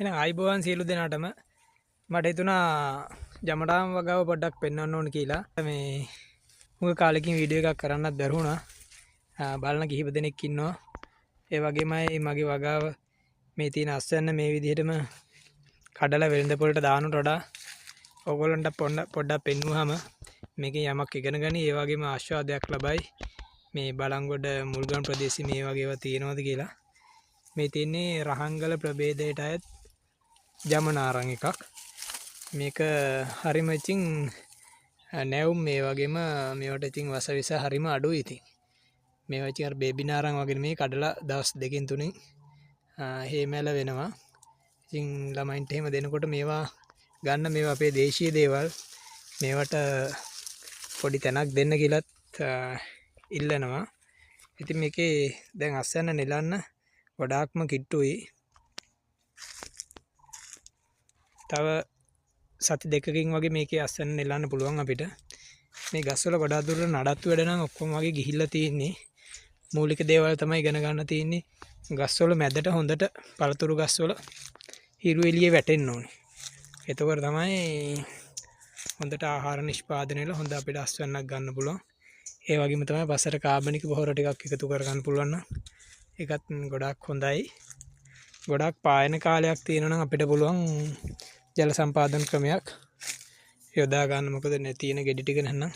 එහෙනම් ආයිබෝවන් සියලු දෙනාටම මට හිතුණා ජමඩාම් වගාව පොඩ්ඩක් පෙන්වන්න ඕන කියලා. මේ මුග කාලෙකින් වීඩියෝ එකක් කරන්නත් බැරුණා. බලන කිහිප දෙනෙක් ඉන්නවා. ඒ වගේමයි මගේ වගාව මේ තියෙන අස්වැන්න මේ විදිහටම කඩලා වෙළඳ පොළට දානට වඩා ඔයගොල්ලන්ට පොඩ්ඩක් පෙන්වුවාම මේකෙන් යමක් ඉගෙන ගනි. ඒ වගේම ආශාදයක් ලබයි. මේ බලංගොඩ මුල්ගම් ප්‍රදේශයේ මේ වගේ ඒවා තියෙනවද කියලා. මේ තියෙන්නේ රහංගල ප්‍රභේදයට අයත් ජමනාරං එකක්. මේක හරිම ඉතින් නැවුම් මේ වගේම මේවට ඉතින් වසවිස හරිම අඩුයි ඉතින්. මේවා ඉතින් අර බේබි නාරං වගේ මේ කඩලා දවස් දෙකකින් තුනින් හේමැල වෙනවා. ඉතින් ළමයින්ට එහෙම දෙනකොට මේවා ගන්න මේවා අපේ දේශීය දේවල් මේවට පොඩි තැනක් දෙන්න කියලාත් ඉල්ලනවා. ඉතින් මේකේ දැන් අස්වැන්න නෙලන්න ගොඩාක්ම කිට්ටුයි. තව සති දෙකකින් වගේ මේකේ අස්වැන්න නෙලන්න පුළුවන් අපිට. මේ ගස්වල ගොඩාක් දුරට නඩත්තු වැඩ නම් ඔක්කොම වගේ ගිහිල්ලා තියෙන්නේ. මූලික දේවල් තමයි ඉගෙන ගන්න තියෙන්නේ. ගස්වල මැදට හොඳට පළතුරු ගස්වල හිරු එළියේ වැටෙන්න ඕනේ. එතකොට තමයි හොඳට ආහාර නිෂ්පාදනය වල හොඳ අපිට අස්වැන්නක් ගන්න පුළුවන්. ඒ වගේම තමයි පස්සට කාබනික පොහොර ටිකක් එකතු කර ගන්න පුළුවන් නම් ඒකත් ගොඩාක් හොඳයි. ගොඩාක් පායන කාලයක් තියෙනවා නම් අපිට පුළුවන් ජල සම්පාදන ක්‍රමයක් යොදා ගන්න. මොකද තියෙන ගෙඩි ටික නැත්නම්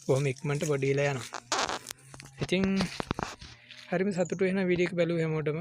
බොහොම ඉක්මනට බොඩිලා යනවා. ඉතින් හරිම සතුටු වෙන වීඩියෝ එක බැලුව හැමෝටම